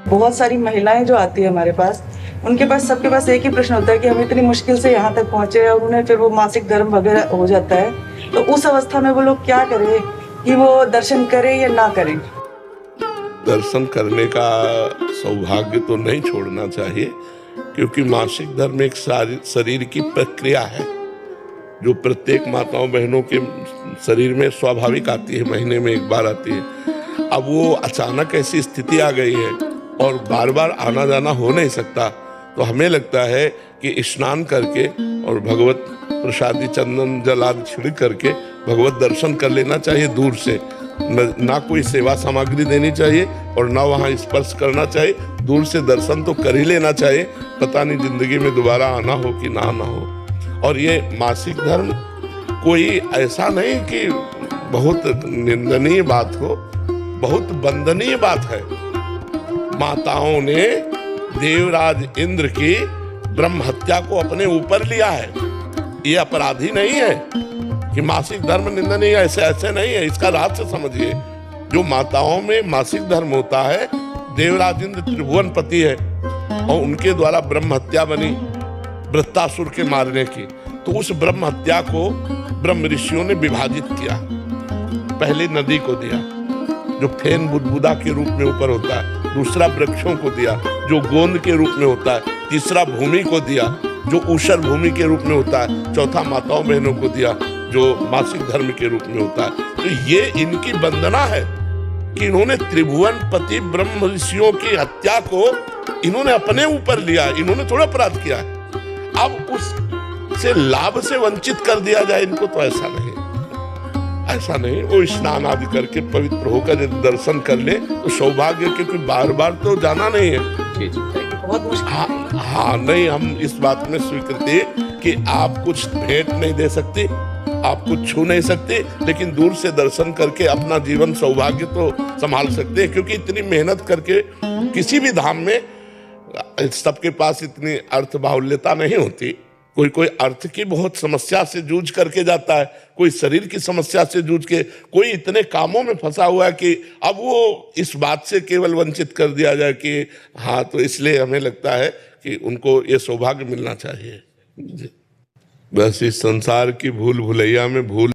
बहुत सारी महिलाएं जो आती है हमारे पास, उनके पास सबके पास एक ही प्रश्न होता है कि हम इतनी मुश्किल से यहाँ तक पहुंचे और उन्हें फिर वो मासिक धर्म वगैरह हो जाता है, तो उस अवस्था में वो लोग क्या करें कि वो दर्शन करें या ना करें? दर्शन करने का सौभाग्य तो नहीं छोड़ना चाहिए, क्योंकि मासिक धर्म एक शरीर की प्रक्रिया है जो प्रत्येक माताओं बहनों के शरीर में स्वाभाविक आती है, महीने में एक बार आती है। अब वो अचानक ऐसी स्थिति आ गई है और बार बार आना जाना हो नहीं सकता, तो हमें लगता है कि स्नान करके और भगवत प्रसादी चंदन जल आदि छिड़क करके भगवत दर्शन कर लेना चाहिए दूर से। ना कोई सेवा सामग्री देनी चाहिए और ना वहाँ स्पर्श करना चाहिए, दूर से दर्शन तो कर ही लेना चाहिए। पता नहीं जिंदगी में दोबारा आना हो कि ना आना हो। और ये मासिक धर्म कोई ऐसा नहीं कि बहुत निंदनीय बात हो, बहुत वंदनीय बात है। माताओं ने देवराज इंद्र की ब्रह्म हत्या को अपने ऊपर लिया है। ये अपराधी नहीं है कि मासिक धर्म निंदनीय है, ऐसे नहीं है। इसका रहस्य समझिए। जो माताओं में मासिक धर्म होता है, देवराज इंद्र त्रिभुवन पति है और उनके द्वारा ब्रह्म हत्या बनी वृत्तासुर के मारने की, तो उस ब्रह्म हत्या को ब्रह्म ऋषियों ने विभाजित किया। पहले नदी को दिया जो फेन बुदबुदा के रूप में ऊपर होता है, दूसरा वृक्षों को दिया जो गोंद के रूप में होता है, तीसरा भूमि को दिया जो ऊषर भूमि के रूप में होता है, चौथा माताओं बहनों को दिया जो मासिक धर्म के रूप में होता है। तो ये इनकी वंदना है कि इन्होंने त्रिभुवन पति ब्रह्म ऋषियों की हत्या को इन्होंने अपने ऊपर लिया, इन्होंने थोड़ा अपराध किया है। अब उससे लाभ से वंचित कर दिया जाए इनको, तो ऐसा नहीं। वो स्नान आदि करके पवित्र होकर यदि दर्शन कर ले तो सौभाग्य, क्योंकि बार बार तो जाना नहीं है। बहुत मुश्किल। हाँ नहीं, हम इस बात में स्वीकृति कि आप कुछ भेंट नहीं दे सकते, आप कुछ छू नहीं सकते, लेकिन दूर से दर्शन करके अपना जीवन सौभाग्य तो संभाल सकते हैं। क्योंकि इतनी मेहनत करके किसी भी धाम में सबके पास इतनी अर्थ बाहुल्यता नहीं होती। कोई अर्थ की बहुत समस्या से जूझ करके जाता है, कोई शरीर की समस्या से जूझ के, कोई इतने कामों में फंसा हुआ है कि अब वो इस बात से केवल वंचित कर दिया जाए कि हाँ, तो इसलिए हमें लगता है कि उनको ये सौभाग्य मिलना चाहिए। बस इस संसार की भूल भुलैया में भूल